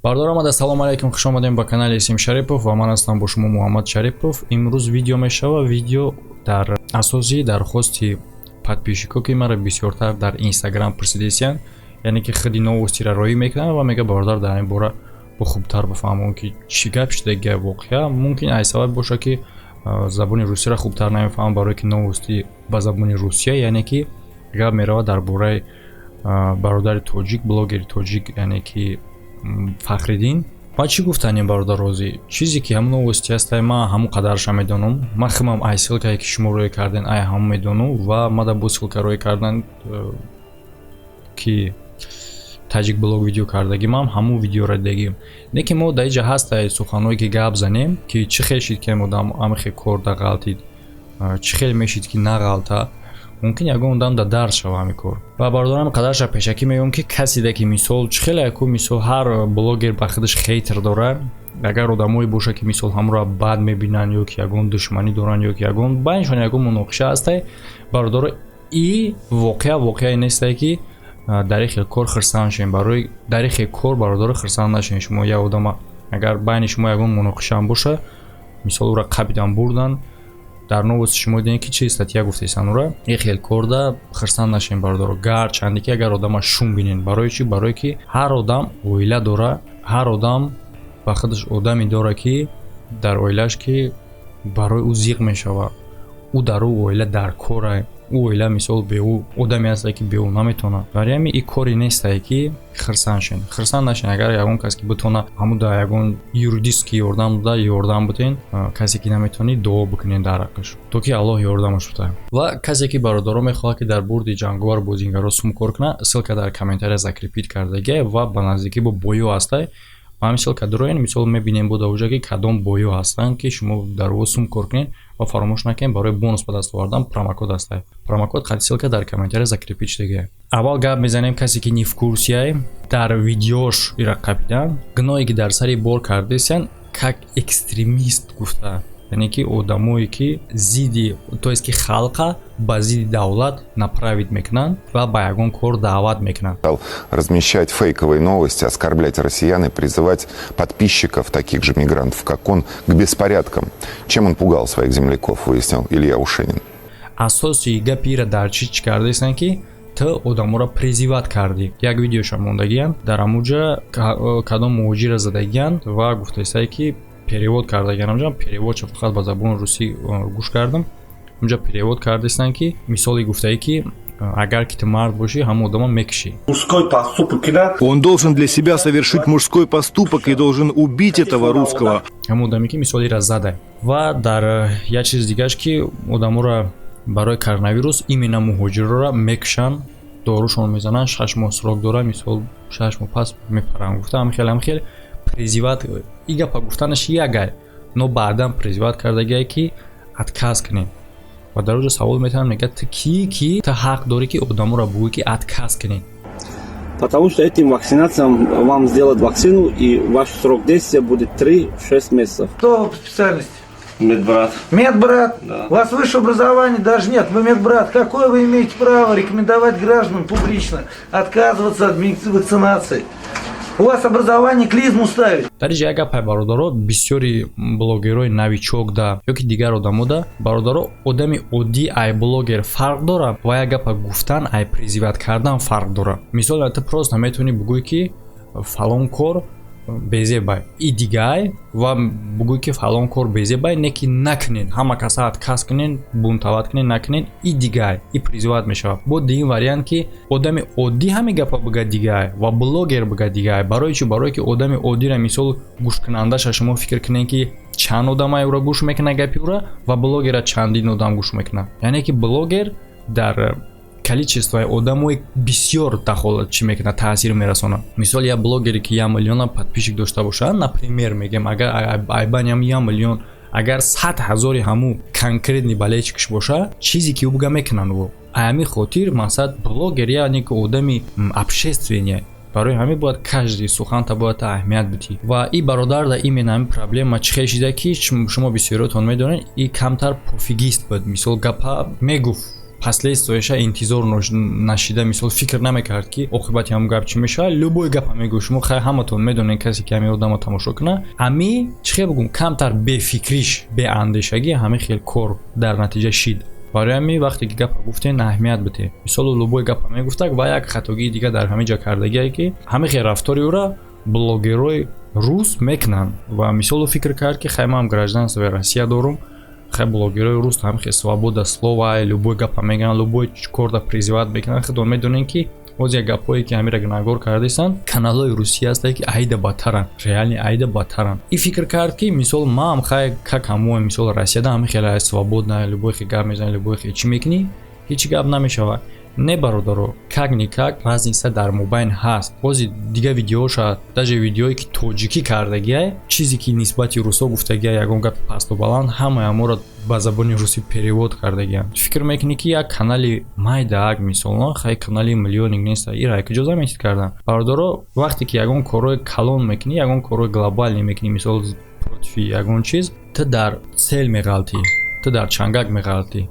Бардор омада, салом алейкум, хуш омадем ба канали Исим Шарипов ва ман ҳастам бо шумо Муҳаммад Шарипов. Имрӯз видео мешава, видео дар асоси дархости подписчико ки маро бисёртар дар Instagram пурсидесиян, яъне ки худи новостиро роӣ мекунам ва мега бародар дар ин бора бо хубтар бафаҳмон ки чӣ гап шуда воқеа. Мумкин ай сабаб боша ки забони русияро хубтар намефаҳмам, барое ки новости ба забони русия, яъне ки гап мерава дар бораи бародари тоҷик, блогери тоҷик, яъне ки Фахриддин. Ма чӣ гуфтанем бародар розӣ? Чизе ки ҳамон новости ҳастай, ман ҳамон қадарша медонам. Ман химам ай ссилкае ки шумо роӣ карден, ай ҳамон медонам ва мада бо ссилка роӣ кардан ки таҷик блог видео кардагимам, ҳамон видеоро дидагим. Не ки мо дар иҷа ҳастай суханҳое ки гап занем ки чӣ хел шид ки одам амихе кор да ғалтид, чӣ хел мешид ки на ғалта. Мумкин ягон одам да дард шава ҳамин кор. Ва бародарам қадарша пешакӣ мегӯям ки касе ки мисол чӣ хеле ку мисол ҳар блогер ба худаш хейтер дорад. Агар одамое боша ки мисол ҳамро бад мебинанд ё ки ягон душманӣ доранд ё ки ягон байншон ягон муноқиша ҳастай, бародаро и воқеа нестай ки дар ин хел кор хирсанд шавем. Барои дар ин хел кор бародаро хирсанд нашавем. Шумо як одама агар байни шумо ягон муноқиша ҳам боша, мисол ӯро қабидан бурдан, дар новости шумо дидем ки чӣ статья гуфтесан ура, ин хел корда хирсанд нашавем бародаро. Гарчанде ки агар одама шум бинен, барои чӣ? Барои ки ҳар одам оила дора, ҳар одам ба худаш одаме дора ки дар оилаш ки барои ӯ зиқ мешава. Ӯ дар ӯ оила дар кора, ӯ оила мисол бе ӯ одаме ҳастай ки бе ӯ наметона. Барои ҳамин ин кори нестай ки хирсанд шен. Хирсанд нашен. Агар ягон кас ки битона ҳамуда ягон юридистки ёрдам дада ёрдам бутен, касе ки наметони дуо бикунен дар ҳаққаш, то ки Аллоҳ ёрдамаш бутад. Ва касе ки бародаро мехоҳад ки дар бурди ҷанговар бо зингаро сум кор кунад, ссилка дар комментария закрепит кардагӣ ва ба наздикӣ бо боё ҳастай. Ҳамин ссилка дороен, мисол мебинем буда уҷа ки кадом боё ҳастанд ки шумо дар ӯ сум кор кунед ва фаромӯш накунед барои бонус ба даст овардан промокод ҳастай. Промокод қади ссилка дар комментария закрепит шудагӣ. Аввал гап мезанем касе ки не в курсе дар видеош ира қабидан, гуноҳе ки дар сари бор кардесиян как экстремист гуфта. Яъне ки одамое ки зидди, то есть ки халқа ба зидди давлат направить мекунанд ва ба ягон кор даъват мекунанд. Размещать фейковые новости, оскорблять россиян и призывать подписчиков, таких же мигрантов, как он, к беспорядкам. Чем он пугал своих земляков, выяснил Илья Ушенин. Асоси гапира дар чӣ кардесан ки ту одаморо призиват кардӣ. Як видеоша мондагиян, дар амуҷа кадом муҳоҷира задагиян ва гуфтесае ки перевод кардагиян. Амҷа переводша фақат ба забони русӣ гӯш кардам. Амҷа перевод кардестан ки мисоли гуфтае ки агар ки ту мард бошӣ, ҳамон одама мекушӣ. Мужской поступок, да? Он должен для себя совершить мужской поступок и должен убить этого русского. Ҳамон одаме ки мисолира зада. Ва дар як чиз дигааш ки одаморо барои коронавирус именно муҳоҷирора мекушанд, дорушон мезананд, 6 моҳ срок дора, мисол 6 моҳ пас мепаранд. Гуфта ҳамин хел призиват, и гапа гуфтанаш ягай, но баъдан призиват кардагие ки отказ кунем. Ва дар оҷа савол метавонам, мегӯяд ту ки ту ҳақ дорӣ ки одаморо бугӯӣ ки отказ кунем. Потому что этим вакцинациям вам сделают вакцину, и ваш срок действия будет 3-6 месяцев. Кто по специальности? Медбрат. Медбрат? Да. У вас высшего образования даже нет, вы медбрат. Какое вы имеете право рекомендовать гражданам публично отказываться от вакцинации? У вас образование клизму ставить. Дар иҷа як гапай бародаро, бисёри блогерои навичокда ё ки дигар одамода, бародаро одами оддӣ ай блогер фарқ дора ва як гапа гуфтан ай призиват кардан фарқ дора. Мисол ту просто наметавонӣ бугӯӣ ки фалон кор безебай и дигай ва бугӯӣ ки фалон кор безебай, не ки накунен, ҳама каса отказ кунен, бунтават кунен, накунен, и дигай, и призиват мешавад. Бо дигин вариант ки одами оддӣ ҳами гапа бига дигай ва блогер бига дигай. Барои чӣ? Барое ки одами оддира мисол гӯшкунандаша шумо фикр кунен ки чанд одамай ӯро гӯш мекунад гапи ӯра ва блогера чандин одам гӯш мекунад. Яъне ки блогер дар количествои одамои бисёр дахолат чӣ мекунад, таъсир мерасонад. Мисол як блогере ки 1 миллион подписчик дошта бошад, например мегем, агар айбан 1 миллион, агар 100,000 ҳамун конкретни балечкиш боша, чизе ки ӯ бига мекунанд ӯ. Ҳамин хотир мақсад блогер яъне ки одами обществения. Барои ҳамин бояд каждый суханта бояд аҳамият битӣ. Ва и бародар да именно ҳамин проблема чӣ хел шида ки шумо бисёротон медонед, и камтар пофигист буд. Мисол гапа мегуфт последствияша интизор нашида мисол фикр намекард ки оқибати ҳам гап чӣ мешавад. любой гапа мегӯ. шумо ҳаматон медонед касе ки ҳамин одамо тамошо кунад, ами чӣ хел бигӯм камтар бефикриш, беандешагӣ ҳамин хел кор дар натиҷа шид. барои ҳамин вақте ки гапа гуфтен аҳамият бидед. мисолу любой гапа мегуфтак ва як хатогии дига дар ҳамин ҷа кардагие ки ҳамин хел рафтори ӯра блогерои рус мекунанд ва мисолу фикр кард ки хай ман гражданствои Россия дорум, хай блогерои рус ҳамин хел свобода слова, любой гапа мегӯянд, любой кор да призиват мекунанд. худон медонем ки боз як гапҳое ки ҳамира гуногор кардесанд каналҳои русия ҳастанд ки айда бадтаранд, реални айда бадтаранд. И фикр кард ки мисол ман хай как ҳамон мисол Россияда ҳамин хел свободна, любой хел гап мезанӣ, любой хел чӣ мекунӣ, ҳеҷ гап намешавад. Не бародаро, как никак разница дар мобайн ҳаст. бози дига видеоша, даже видеое ки тоҷикӣ кардагия, чизе ки нисбати русо гуфтагия, ягон гапи пасту баланд, ҳамаи аморо ба забони русӣ перевод кардагия. фикр мекунӣ ки як канали майдаак мисолно хай канали миллионинг нест, ира як ҷоза метид кардан. бародаро, вақте ки ягон корҳои калон мекунӣ, ягон корҳои глобалӣ мекунӣ, мисол против ягон чиз, ту дар сел меғалтӣ, ту дар чангак меғалтӣ.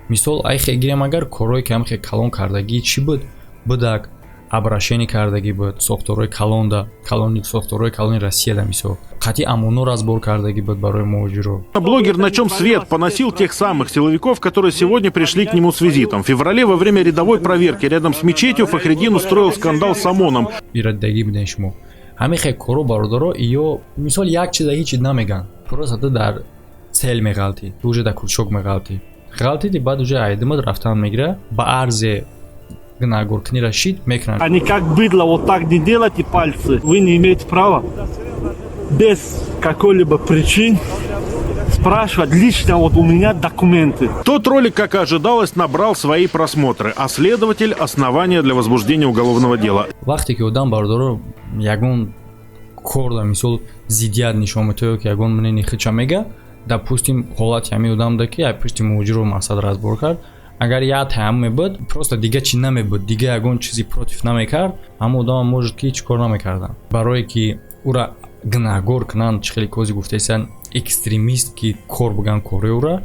мисол айхе гирем агар корҳое ки ҳамхе калон кардагӣ чӣ буд будак обращение кардагӣ буд сохторҳои калонда, калони сохторҳои калони Россияда мисол қатъи амоно разбор кардагӣ буд барои муҳоҷиро. Блогер «На чем свет» поносил тех самых силовиков, которые сегодня пришли к нему с визитом. В феврале во время рядовой проверки рядом с мечетью Фахриддин устроил скандал с ОМОНом. Ираддагӣ биден шумо ҳамин хел корҳо бародаро ё мисол як чиза ҳеҷ намеган, просто ту дар сел меғалтӣ, ту уже дар курчок меғалтӣ. Галтиди баъд уже айдамад рафтан мегира ба арзе гуногоркунира шид мекунанд. Они как быдло вот так не делайте пальцы. Вы не имеете права без какой-либо причин спрашивать лично вот у меня документы. Тот ролик, как и ожидалось, набрал свои просмотры, а следователь – основания для возбуждения уголовного дела. вақте ки одам бародаро ягон кор да мисол зиддият нишон метояд ки ягон мнение хича мега, допустим ҳолати ҳамин одам ки як пишти муҳоҷиро масъад разбор кард, агар як таям мебуд просто дига чӣ намебуд, дига ягон чизи против намекард, ҳамон одам может ки ҳеҷ кор намекардан. барое ки ӯра гуногор кунанд, чӣ хеле кози гуфтаисанд экстремист ки кор биган кори ӯра,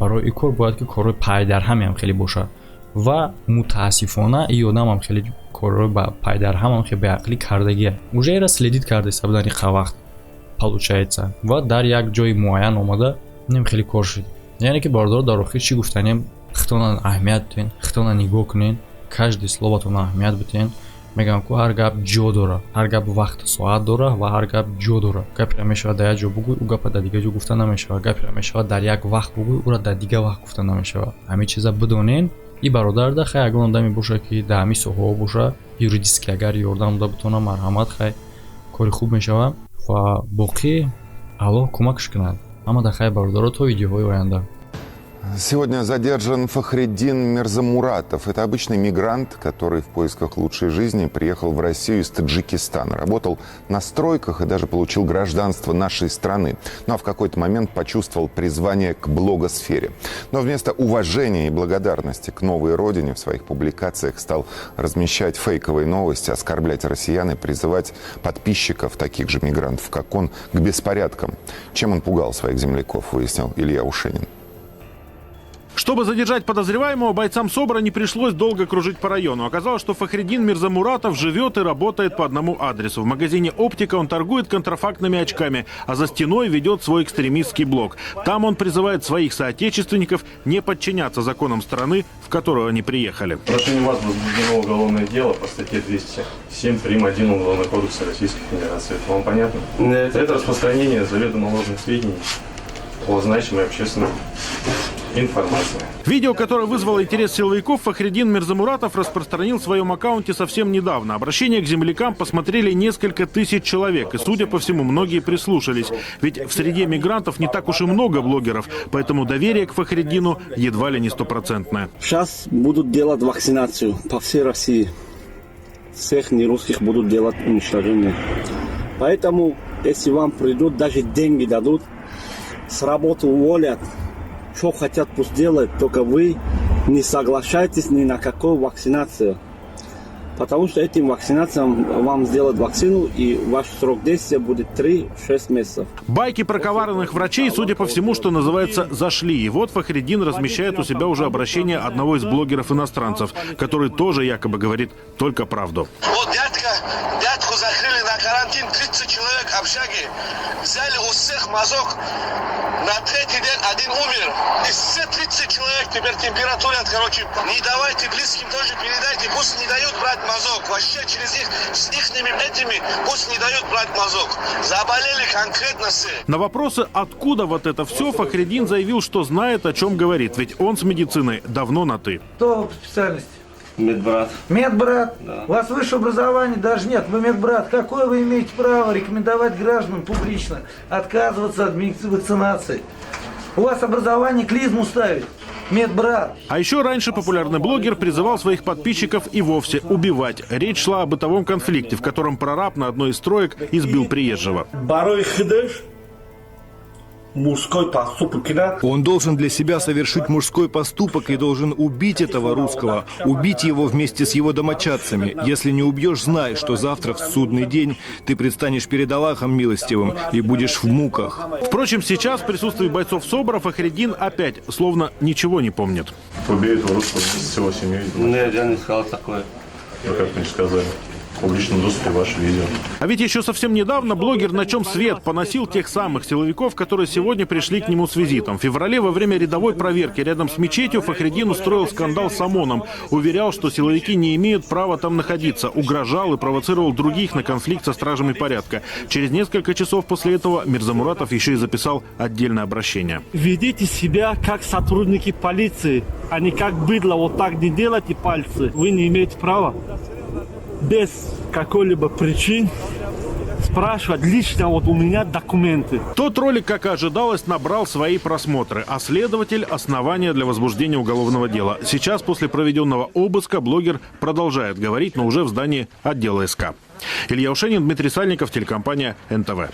барои ин кор бояд ки корҳои пайдарҳаме ҳам хеле бошад ва мутаассифона ин одам ҳам хеле корҳои ба пайдарҳам ҳам хеле беақлӣ кардагия. уже ира следит кардаиста будан иқа вақт получается ва дар як ҷои муайян омада нем хеле кор шуд. яъне ки бародаро дар охир чӣ гуфтанем, хитона аҳамият дитен, хитона нигоҳ кунен, каждый словатон аҳамият битен. мегам ку ҳар гап ҷо дора, ҳар гап вақту соат дора ва ҳар гап ҷо дора. гапира мешавад дар як ҷо бугӯй, ӯ гапа дар дига ҷо гуфта намешавад. гапира мешавад дар як вақт бугӯй, ӯра дар дига вақт гуфта намешавад. ҳамин чиза бидонен. и бародар да хай ягон одаме боша ки дар ҳамин соҳаҳо боша, юридиски агар ёрдам да битона марҳамат, хай кори хуб мешавад ва боқӣ Аллоҳ кӯмакш кунад. ҳама да хай бародаро то видеоҳои оянда. Сегодня задержан Фахриддин Мирзамуратов. Это обычный мигрант, который в поисках лучшей жизни приехал в Россию из Таджикистана. Работал на стройках и даже получил гражданство нашей страны. Ну а в какой-то момент почувствовал призвание к блогосфере. Но вместо уважения и благодарности к новой родине в своих публикациях стал размещать фейковые новости, оскорблять россиян и призывать подписчиков, таких же мигрантов, как он, к беспорядкам. Чем он пугал своих земляков, выяснил Илья Ушенин. Чтобы задержать подозреваемого, бойцам СОБРа не пришлось долго кружить по району. Оказалось, что Фахриддин Мирзамуратов живет и работает по одному адресу. В магазине «Оптика» он торгует контрафактными очками, а за стеной ведет свой экстремистский блог. Там он призывает своих соотечественников не подчиняться законам страны, в которую они приехали. В отношении вас возбуждено уголовное дело по статье 207 прим. 1 Уголовного кодекса Российской Федерации. Это вам понятно? Это распространение заведомо ложных сведений о значимой общественной информации. Видео, которое вызвало интерес силовиков, Фахриддин Мирзамуратов распространил в своем аккаунте совсем недавно. Обращение к землякам посмотрели несколько тысяч человек. И, судя по всему, многие прислушались. Ведь в среде мигрантов не так уж и много блогеров. Поэтому доверие к Фахриддину едва ли не стопроцентное. Сейчас будут делать вакцинацию по всей России. Всех нерусских будут делать уничтожение. Поэтому, если вам придут, даже деньги дадут, с работы уволят, что хотят, пусть делают, только вы не соглашайтесь ни на какую вакцинацию. Потому что этим вакцинациям вам сделают вакцину, и ваш срок действия будет 3-6 месяцев. Байки про коварных врачей, судя по всему, что называется, зашли. И вот Фахриддин размещает у себя уже обращение одного из блогеров-иностранцев, который тоже якобы говорит только правду. Вот дядьку закрыли на карантин, 30 человек в общаге. Взяли у всех мазок. На третий день один умер. И все 30 человек теперь температурят, короче. Не давайте близким тоже передайте, пусть не дают брать мазок. Вообще через них, с ихними этими, пусть не дают брать мазок. Заболели конкретно все. На вопросы, откуда вот это все, Фахриддин заявил, что знает, о чем говорит. Ведь он с медициной давно на «ты». Кто по специальности? Медбрат. Медбрат? Да. У вас высшего образования даже нет. Вы медбрат. Какое вы имеете право рекомендовать гражданам публично отказываться от вакцинации? У вас образование клизму ставить. Медбрат. А еще раньше популярный блогер призывал своих подписчиков и вовсе убивать. Речь шла о бытовом конфликте, в котором прораб на одной из строек избил приезжего. Мужской поступок, да? Он должен для себя совершить мужской поступок и должен убить этого русского, убить его вместе с его домочадцами. Если не убьешь, знай, что завтра в судный день ты предстанешь перед Аллахом милостивым и будешь в муках. Впрочем, сейчас в присутствии бойцов СОБРа Фахриддин опять словно ничего не помнит. Убей этого русского с всего семьей. Нет, я не сказал такое. Ну как мне сказали. В публичном доступе ваше видео. А ведь еще совсем недавно блогер «На чем свет» поносил тех самых силовиков, которые сегодня пришли к нему с визитом. В феврале во время рядовой проверки рядом с мечетью Фахриддин устроил скандал с ОМОНом. Уверял, что силовики не имеют права там находиться. Угрожал и провоцировал других на конфликт со стражами порядка. Через несколько часов после этого Мирзамуратов еще и записал отдельное обращение. Ведите себя как сотрудники полиции, а не как быдло. Вот так не делайте пальцы. Вы не имеете права без какой-либо причин спрашивать лично вот у меня документы. Тот ролик, как и ожидалось, набрал свои просмотры, а следователь – основания для возбуждения уголовного дела. Сейчас, после проведенного обыска, блогер продолжает говорить, но уже в здании отдела СК. Илья Ушенин, Дмитрий Сальников, телекомпания НТВ.